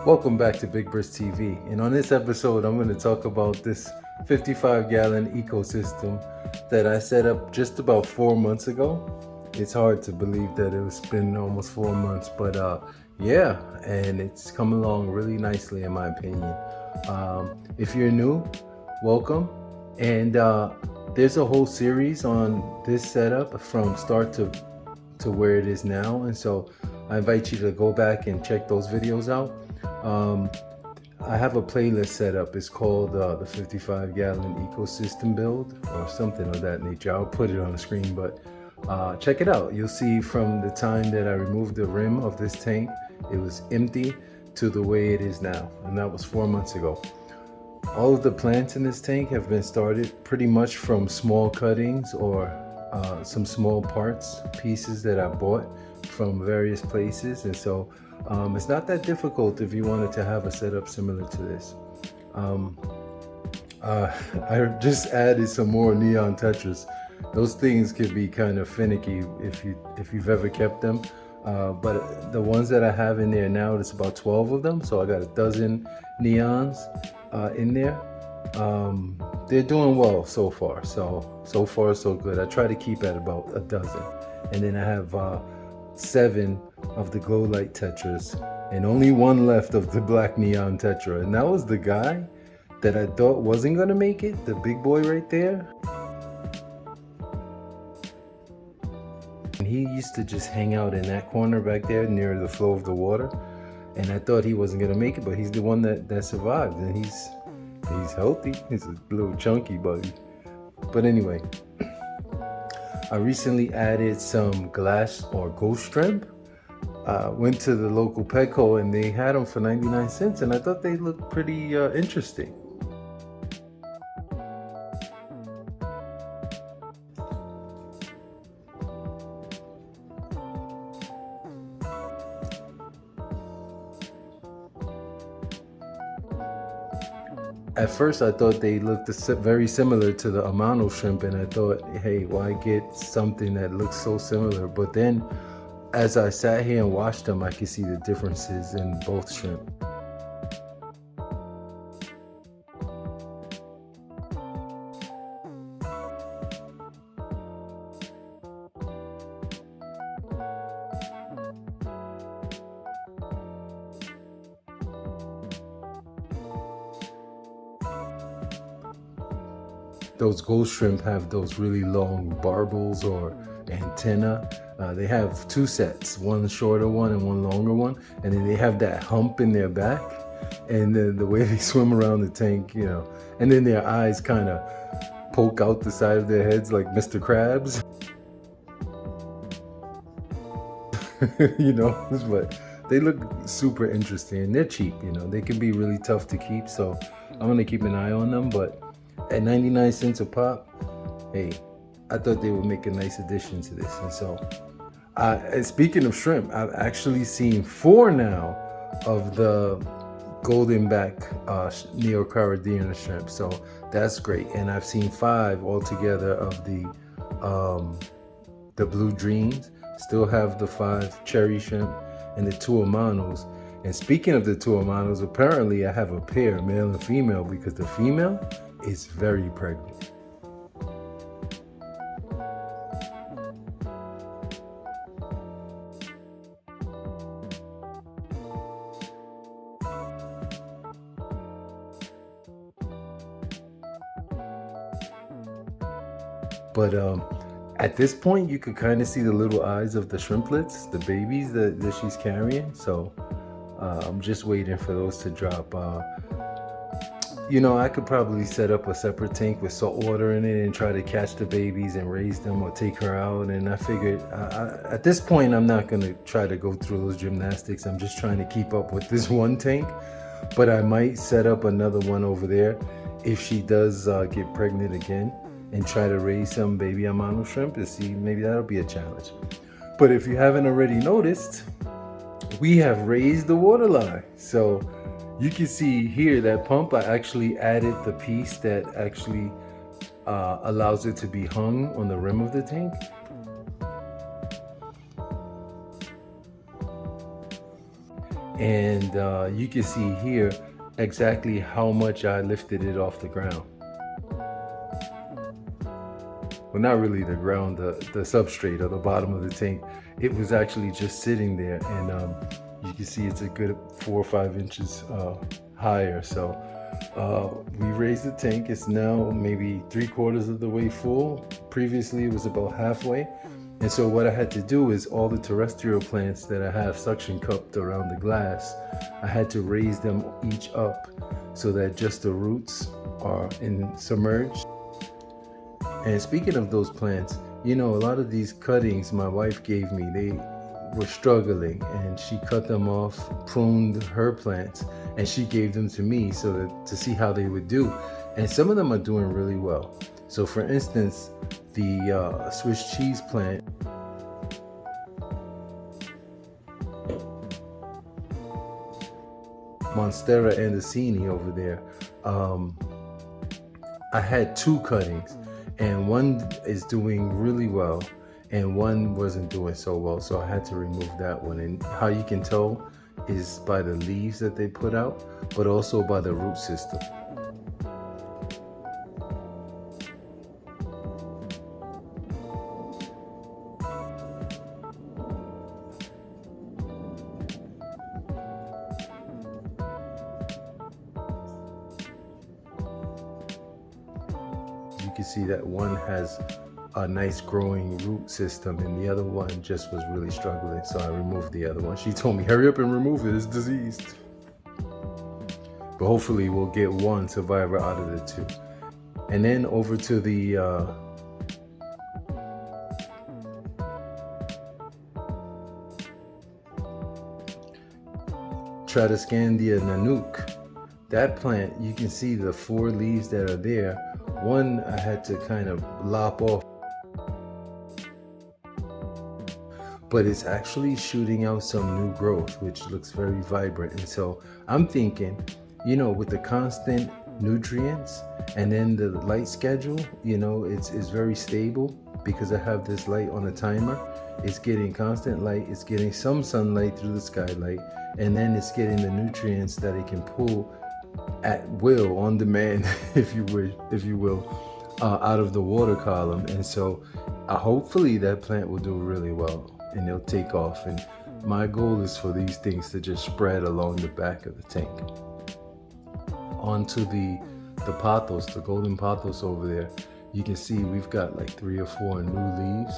Welcome back to Big Birds TV, and on this episode I'm going to talk about this 55-gallon ecosystem that I set up just about 4 months ago. It's hard to believe that it's been almost 4 months, but yeah, and it's come along really nicely in my opinion. If you're new, welcome, and there's a whole series on this setup from start to where it is now, and so I invite you to go back and check those videos out. I have a playlist set up. It's called the 55-gallon ecosystem build or something of that nature. I'll put it on the screen, but check it out. You'll see from the time that I removed the rim of this tank, it was empty, to the way it is now, and that was 4 months ago. All of the plants in this tank have been started pretty much from small cuttings or some small parts, pieces that I bought from various places, and so it's not that difficult if you wanted to have a setup similar to this. I just added some more neon tetras. Those things can be kind of finicky if you've ever kept them. But the ones that I have in there now, it's about 12 of them, so I got a dozen neons in there. They're doing well so far, so far so good. I try to keep at about a dozen, and then I have 7 of the glow light tetras and only 1 left of the black neon tetra, and that was the guy that I thought wasn't gonna make it, the big boy right there. And he used to just hang out in that corner back there near the flow of the water, and I thought he wasn't gonna make it, but he's the one that survived, and he's healthy. He's a little chunky buddy. But anyway, I recently added some glass or ghost shrimp. Went to the local Petco and they had them for 99 cents, and I thought they looked pretty interesting. At first I thought they looked very similar to the Amano shrimp, and I thought, hey, why get something that looks so similar? But then as I sat here and watched them, I could see the differences in both shrimp. Those ghost shrimp have those really long barbels or antenna. They have 2 sets, one shorter one and one longer one, and then they have that hump in their back, and then the way they swim around the tank, and then their eyes kind of poke out the side of their heads like Mr. Krabs. But they look super interesting, and they're cheap. They can be really tough to keep, so I'm gonna keep an eye on them. But at 99 cents a pop, hey, I thought they would make a nice addition to this. And so, and speaking of shrimp, I've actually seen 4 now of the golden back neocaridina shrimp, so that's great. And I've seen 5 altogether of the blue dreams. Still have the 5 cherry shrimp and the 2 amanos. And speaking of the 2 amanos, apparently I have a pair, male and female, because the female is very pregnant. But at this point, you could kind of see the little eyes of the shrimplets, the babies that she's carrying. So I'm just waiting for those to drop. I could probably set up a separate tank with salt water in it and try to catch the babies and raise them or take her out. And I figured at this point, I'm not going to try to go through those gymnastics. I'm just trying to keep up with this one tank. But I might set up another one over there if she does get pregnant again, and try to raise some baby Amano shrimp to see, maybe that'll be a challenge. But if you haven't already noticed, we have raised the water line. So you can see here that pump, I actually added the piece that actually allows it to be hung on the rim of the tank. And you can see here exactly how much I lifted it off the ground. Well, not really the ground, the substrate or the bottom of the tank. It was actually just sitting there, and you can see it's a good 4 or 5 inches higher. So we raised the tank. It's now maybe 3/4 of the way full. Previously it was about halfway. And so what I had to do is all the terrestrial plants that I have suction cupped around the glass, I had to raise them each up so that just the roots are submerged. And speaking of those plants, you know, a lot of these cuttings my wife gave me, they were struggling, and she cut them off, pruned her plants, and she gave them to me so that to see how they would do. And some of them are doing really well. So for instance, the Swiss cheese plant, Monstera Andesini over there, I had 2 cuttings, and one is doing really well and one wasn't doing so well, so I had to remove that one. And how you can tell is by the leaves that they put out, but also by the root system. You can see that one has a nice growing root system and the other one just was really struggling, so I removed the other one. She told me, hurry up and remove it, it's diseased. But hopefully we'll get one survivor out of the 2. And then over to the Tradescandia Nanook. That plant, you can see the 4 leaves that are there. One I had to kind of lop off, but it's actually shooting out some new growth, which looks very vibrant. And so I'm thinking, you know, with the constant nutrients and then the light schedule, you know, it's very stable because I have this light on a timer. It's getting constant light, it's getting some sunlight through the skylight, and then it's getting the nutrients that it can pull at will, on demand, if you will, out of the water column. And so hopefully that plant will do really well and it'll take off. And my goal is for these things to just spread along the back of the tank. Onto the pothos, the golden pothos over there, you can see we've got like 3 or 4 new leaves.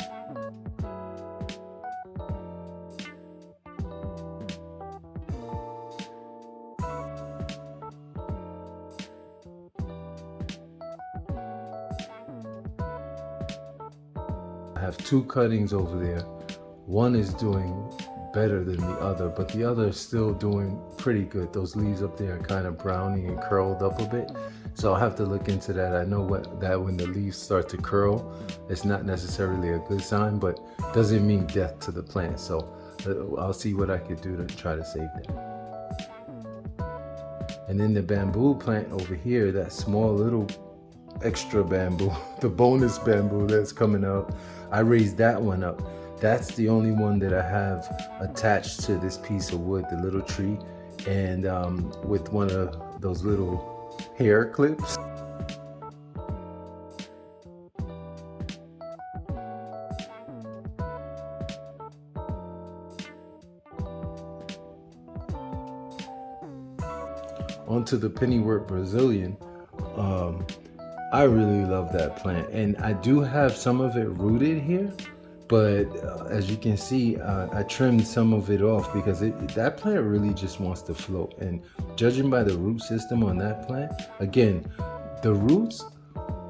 I have 2 cuttings over there. One is doing better than the other, but the other is still doing pretty good. Those leaves up there are kind of browning and curled up a bit, so I'll have to look into that. I know that when the leaves start to curl, it's not necessarily a good sign, but doesn't mean death to the plant. So I'll see what I could do to try to save that. And then the bamboo plant over here, that small little extra bamboo, the bonus bamboo that's coming out, I raised that one up. That's the only one that I have attached to this piece of wood, the little tree, and with one of those little hair clips. Onto the pennyworth Brazilian. I really love that plant, and I do have some of it rooted here, but as you can see, I trimmed some of it off because that plant really just wants to float. And judging by the root system on that plant, again, the roots,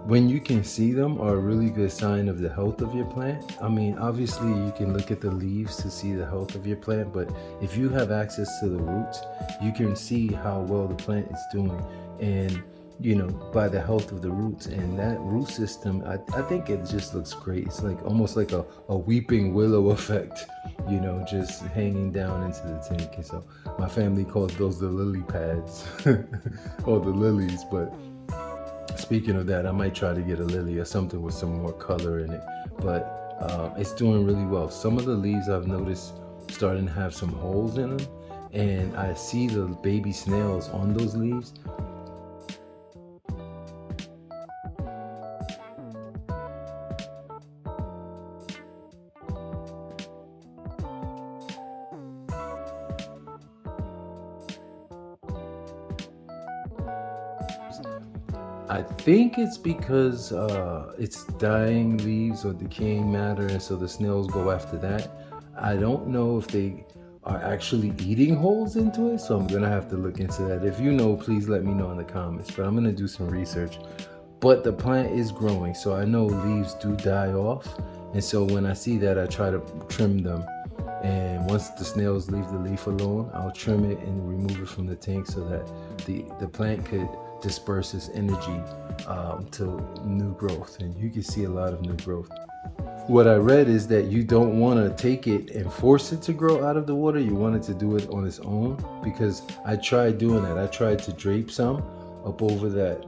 when you can see them, are a really good sign of the health of your plant. I mean, obviously you can look at the leaves to see the health of your plant, but if you have access to the roots, you can see how well the plant is doing, and you know, by the health of the roots. And that root system, I think it just looks great. It's like almost like a weeping willow effect, you know, just hanging down into the tank. And so my family calls those the lily pads or the lilies. But speaking of that, I might try to get a lily or something with some more color in it. But it's doing really well. Some of the leaves I've noticed starting to have some holes in them, and I see the baby snails on those leaves. I think it's because it's dying leaves or decaying matter, and so the snails go after that. I don't know if they are actually eating holes into it, so I'm gonna have to look into that. If you know, please let me know in the comments, but I'm gonna do some research. But the plant is growing, so I know leaves do die off, and so when I see that, I try to trim them. And once the snails leave the leaf alone, I'll trim it and remove it from the tank so that the plant could disperse its energy to new growth, and you can see a lot of new growth. What I read is that you don't want to take it and force it to grow out of the water. You want it to do it on its own, because I tried doing that. I tried to drape some up over that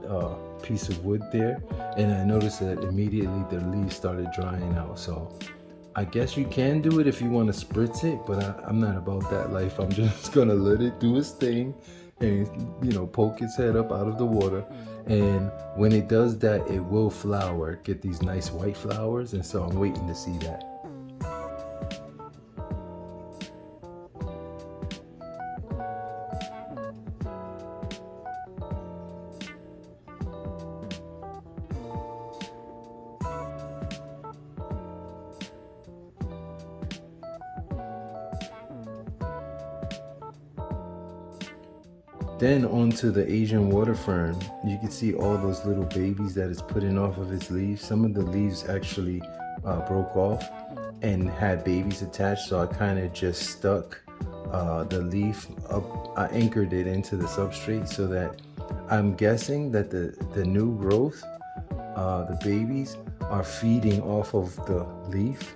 piece of wood there, and I noticed that immediately the leaves started drying out. So I guess you can do it if you want to spritz it, but I'm not about that life. I'm just gonna let it do its thing and, you know, poke its head up out of the water. And when it does that, it will flower, get these nice white flowers, and so I'm waiting to see that. Then onto the Asian water fern, you can see all those little babies that it's putting off of its leaves. Some of the leaves actually broke off and had babies attached, so I kind of just stuck the leaf up. I anchored it into the substrate so that I'm guessing that the new growth, the babies are feeding off of the leaf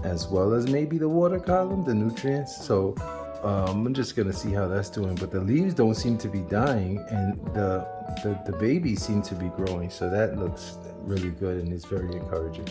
as well as maybe the water column, the nutrients. So I'm just gonna see how that's doing, but the leaves don't seem to be dying, and the babies seem to be growing, so that looks really good and it's very encouraging.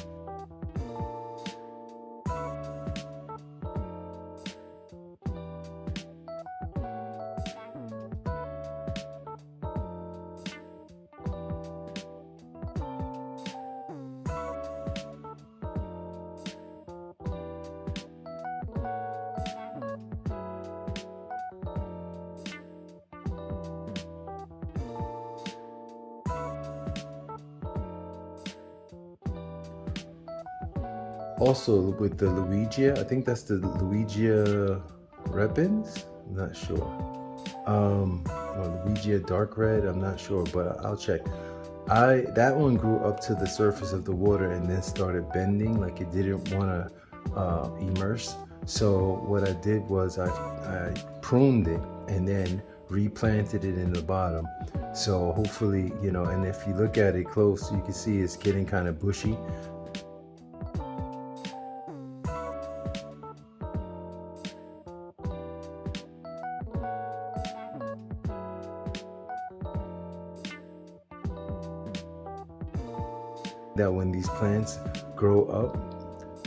Also with the Luigia, I think that's the Luigia Repens, I'm not sure. Or Luigia Dark Red, I'm not sure, but I'll check. That one grew up to the surface of the water and then started bending, like it didn't want to immerse. So what I did was I pruned it and then replanted it in the bottom. So hopefully, you know, and if you look at it close, you can see it's getting kind of bushy. That when these plants grow up,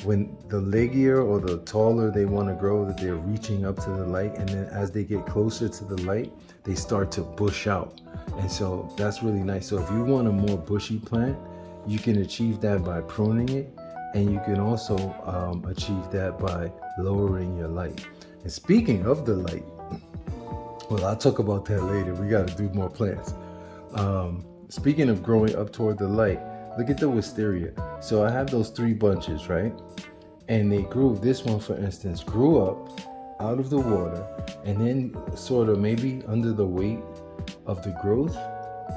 when the leggier or the taller they want to grow, that they're reaching up to the light, and then as they get closer to the light, they start to bush out. And so that's really nice. So if you want a more bushy plant, you can achieve that by pruning it, and you can also achieve that by lowering your light. And speaking of the light, well, I'll talk about that later. We got to do more plants. Speaking of growing up toward the light, look at the wisteria. So I have those 3 bunches, right? And they grew, this one for instance, grew up out of the water, and then sort of maybe under the weight of the growth,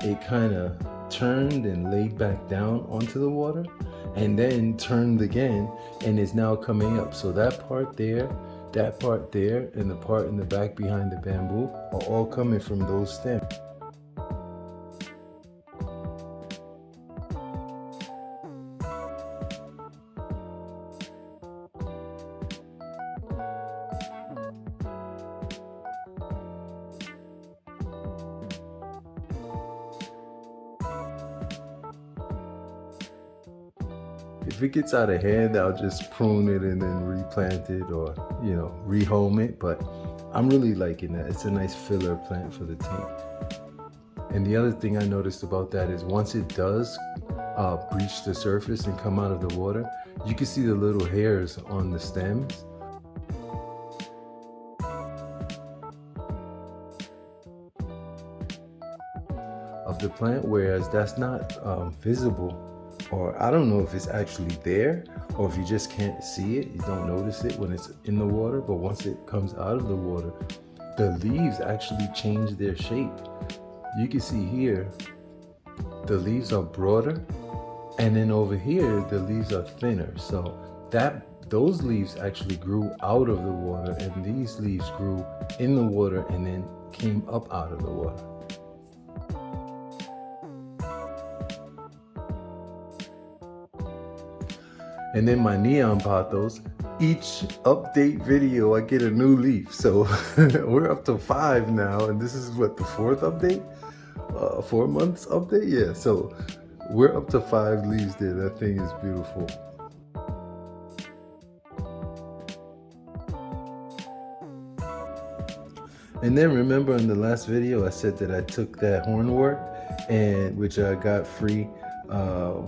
it kind of turned and laid back down onto the water, and then turned again and is now coming up. So that part there, and the part in the back behind the bamboo are all coming from those stems. If it gets out of hand, I'll just prune it and then replant it, or, you know, rehome it. But I'm really liking that. It's a nice filler plant for the tank. And the other thing I noticed about that is once it does breach the surface and come out of the water, you can see the little hairs on the stems. Of the plant, whereas that's not visible, or I don't know if it's actually there or if you just can't see it, you don't notice it when it's in the water, but once it comes out of the water, the leaves actually change their shape. You can see here, the leaves are broader, and then over here, the leaves are thinner. So those leaves actually grew out of the water, and these leaves grew in the water and then came up out of the water. And then my neon pothos, each update video I get a new leaf. So we're up to 5 now, and this is what, the 4th update? 4 months update? Yeah, so we're up to 5 leaves there. That thing is beautiful. And then remember in the last video I said that I took that hornwort, and which I got free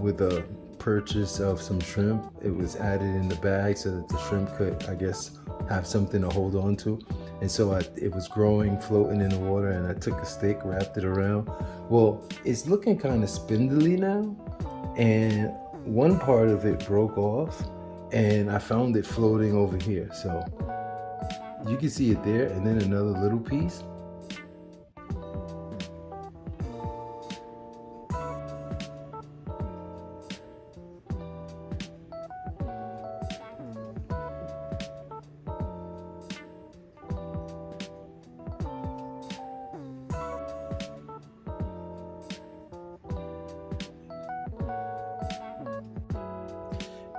with a purchase of some shrimp. It was added in the bag so that the shrimp could, I guess, have something to hold on to. And so it was growing, floating in the water, and I took a stick, wrapped it around. Well, it's looking kind of spindly now, and one part of it broke off, and I found it floating over here. So you can see it there, and then another little piece.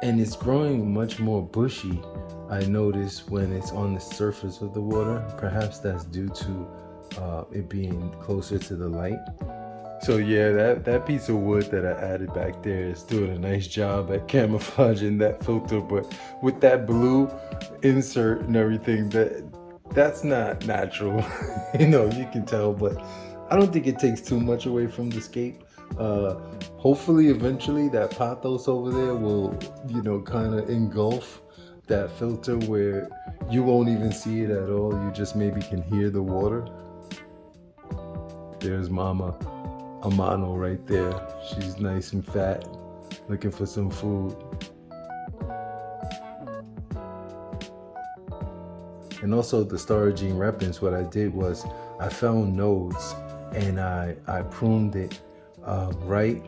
And it's growing much more bushy, I notice, when it's on the surface of the water. Perhaps that's due to it being closer to the light. So yeah, that piece of wood that I added back there is doing a nice job at camouflaging that filter, but with that blue insert and everything, that's not natural. You know, you can tell, but I don't think it takes too much away from the scape. Hopefully eventually that pothos over there will, you know, kind of engulf that filter where you won't even see it at all. You just maybe can hear the water. There's Mama Amano right there. She's nice and fat, looking for some food. And also the Starogene repens, what I did was I found nodes and I pruned it right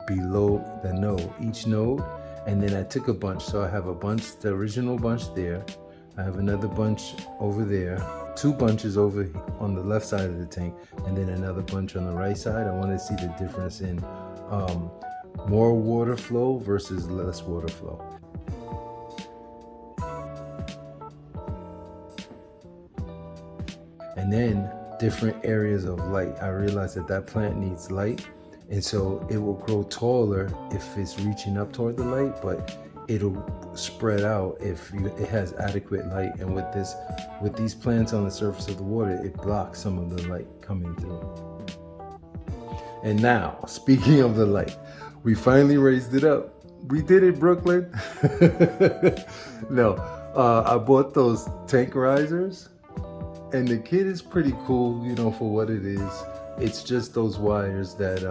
below the node, each node, and then I took a bunch. So I have a bunch, the original bunch there, I have another bunch over there, 2 bunches over on the left side of the tank, and then another bunch on the right side. I want to see the difference in more water flow versus less water flow. And then different areas of light. I realized that plant needs light, and so it will grow taller if it's reaching up toward the light, but it'll spread out if it has adequate light. And with these plants on the surface of the water, it blocks some of the light coming through. And now, speaking of the light, we finally raised it up. We did it, Brooklyn. No, I bought those tank risers, and the kit is pretty cool, you know, for what it is. It's just those wires that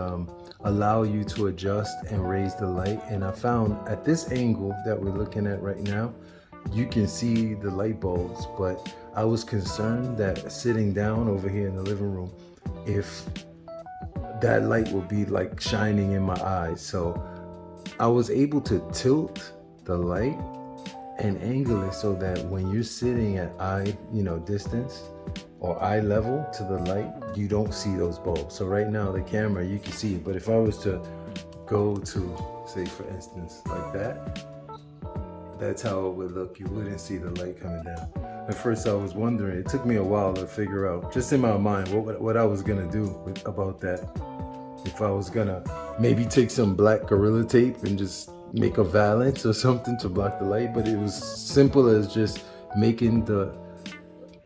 allow you to adjust and raise the light. And I found at this angle that we're looking at right now, you can see the light bulbs, but I was concerned that sitting down over here in the living room, if that light would be like shining in my eyes. So I was able to tilt the light and angle it so that when you're sitting at eye, distance or eye level to the light, you don't see those bulbs. So right now the camera, you can see it, but if I was to go to, say for instance, like that, that's how it would look. You wouldn't see the light coming down. At first I was wondering, it took me a while to figure out, just in my mind, what I was gonna do about that. If I was gonna maybe take some black Gorilla Tape and just make a valance or something to block the light, but it was simple as just making the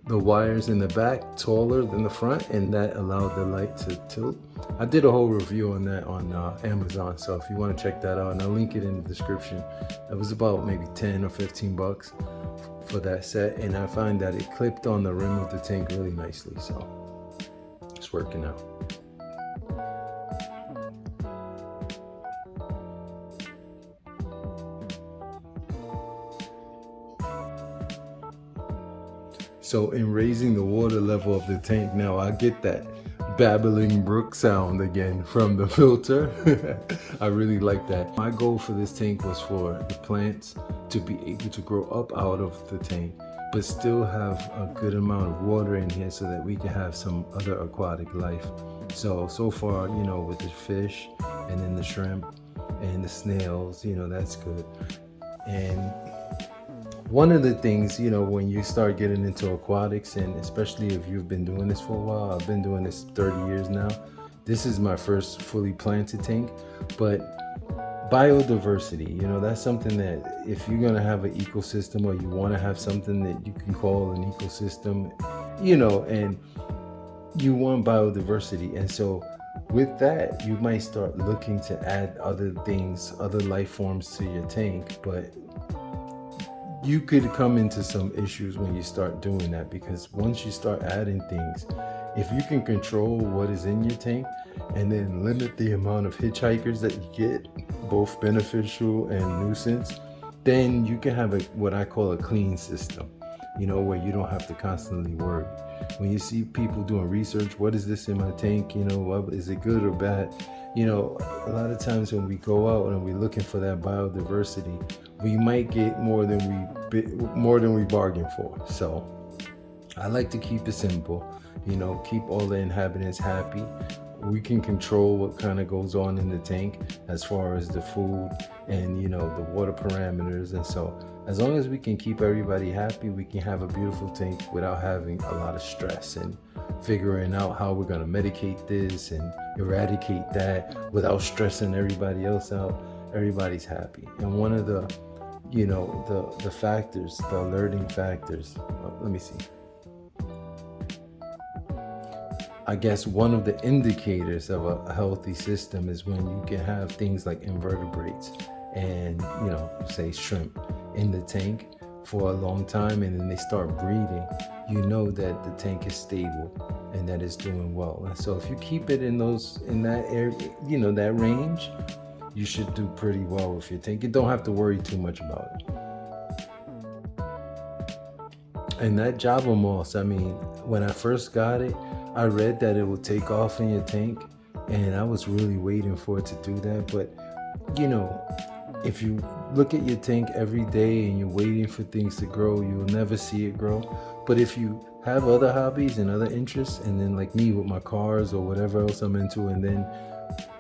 the wires in the back taller than the front, and that allowed the light to tilt. I did a whole review on that on Amazon, so if you want to check that out, and I'll link it in the description. It was about maybe 10 or 15 bucks for that set, and I find that it clipped on the rim of the tank really nicely, so it's working out. So in raising the water level of the tank, now I get that babbling brook sound again from the filter. I really like that. My goal for this tank was for the plants to be able to grow up out of the tank, but still have a good amount of water in here so that we can have some other aquatic life. So far, you know, with the fish and then the shrimp and the snails, you know, that's good. And one of the things, you know, when you start getting into aquatics, and especially if you've been doing this for a while, I've been doing this 30 years now. This is my first fully planted tank, but biodiversity, you know, that's something that if you're going to have an ecosystem, or you want to have something that you can call an ecosystem, you know, and you want biodiversity. And so with that, you might start looking to add other things, other life forms to your tank, but you could come into some issues when you start doing that, because once you start adding things, if you can control what is in your tank and then limit the amount of hitchhikers that you get, both beneficial and nuisance, then you can have what I call a clean system, you know, where you don't have to constantly worry. When you see people doing research, what is this in my tank, you know, is it good or bad? You know, a lot of times when we go out and we're looking for that biodiversity, we might get more than we bargain for. So I like to keep it simple, you know, keep all the inhabitants happy. We can control what kind of goes on in the tank as far as the food and, you know, the water parameters. And so as long as we can keep everybody happy, we can have a beautiful tank without having a lot of stress and figuring out how we're going to medicate this and eradicate that without stressing everybody else out. Everybody's happy. And one of the, you know, the factors, the alerting factors, let me see. I guess one of the indicators of a healthy system is when you can have things like invertebrates and, you know, say shrimp in the tank for a long time, and then they start breeding. You know that the tank is stable and that it's doing well. And so if you keep it in that area, you know, that range, you should do pretty well with your tank. You don't have to worry too much about it. And that Java moss, I mean, when I first got it, I read that it would take off in your tank, and I was really waiting for it to do that. But, you know, if you look at your tank every day and you're waiting for things to grow, you'll never see it grow. But if you have other hobbies and other interests, and then like me with my cars or whatever else I'm into, and then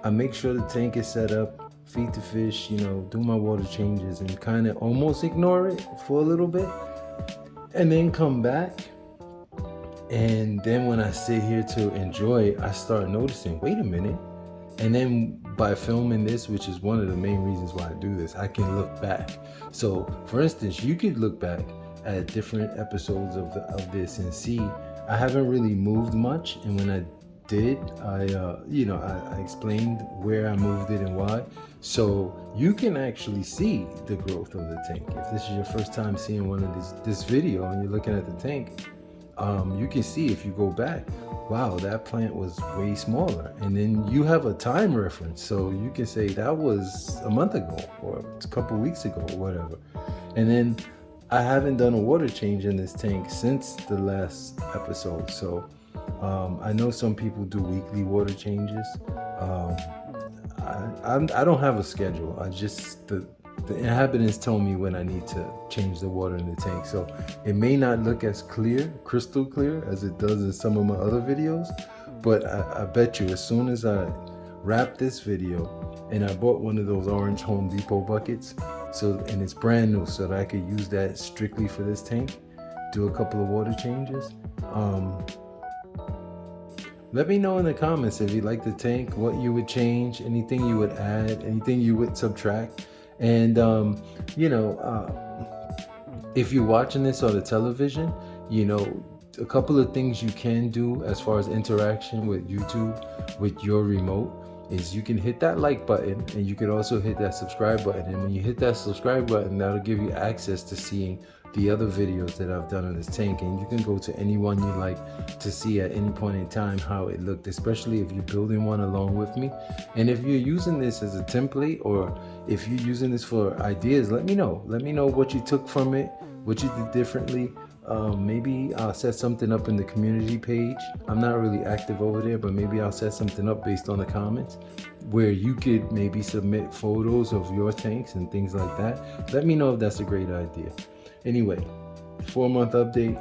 I make sure the tank is set up, feed the fish, you know, do my water changes, and kind of almost ignore it for a little bit, and then come back. And then when I sit here to enjoy it, I start noticing, wait a minute. And then by filming this, which is one of the main reasons why I do this, I can look back. So for instance, you could look back at different episodes of this and see I haven't really moved much. And when I did, I explained where I moved it and why. So you can actually see the growth of the tank. If this is your first time seeing one of this video and you're looking at the tank, you can see if you go back, wow, that plant was way smaller. And then you have a time reference. So you can say that was a month ago or a couple weeks ago or whatever. And then I haven't done a water change in this tank since the last episode. So I know some people do weekly water changes. I don't have a schedule. The inhabitants tell me when I need to change the water in the tank. So it may not look as clear, crystal clear, as it does in some of my other videos. But I bet you as soon as I wrap this video, and I bought one of those orange Home Depot buckets, and it's brand new, so that I could use that strictly for this tank, do a couple of water changes. Let me know in the comments if you like the tank, what you would change, anything you would add, anything you would subtract. And, if you're watching this on the television, you know, a couple of things you can do as far as interaction with YouTube with your remote is you can hit that like button, and you can also hit that subscribe button. And when you hit that subscribe button, that'll give you access to seeing the other videos that I've done on this tank, and you can go to any one you like to see at any point in time how it looked, especially if you're building one along with me. And if you're using this as a template, or if you're using this for ideas, let me know what you took from it, what you did differently. Maybe I'll set something up in the community page. I'm not really active over there, but maybe I'll set something up based on the comments where you could maybe submit photos of your tanks and things like that. Let me know if that's a great idea. Anyway, 4-month update,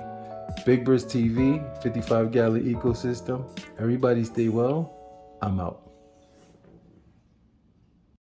Big Birds TV, 55-gallon ecosystem. Everybody stay well. I'm out.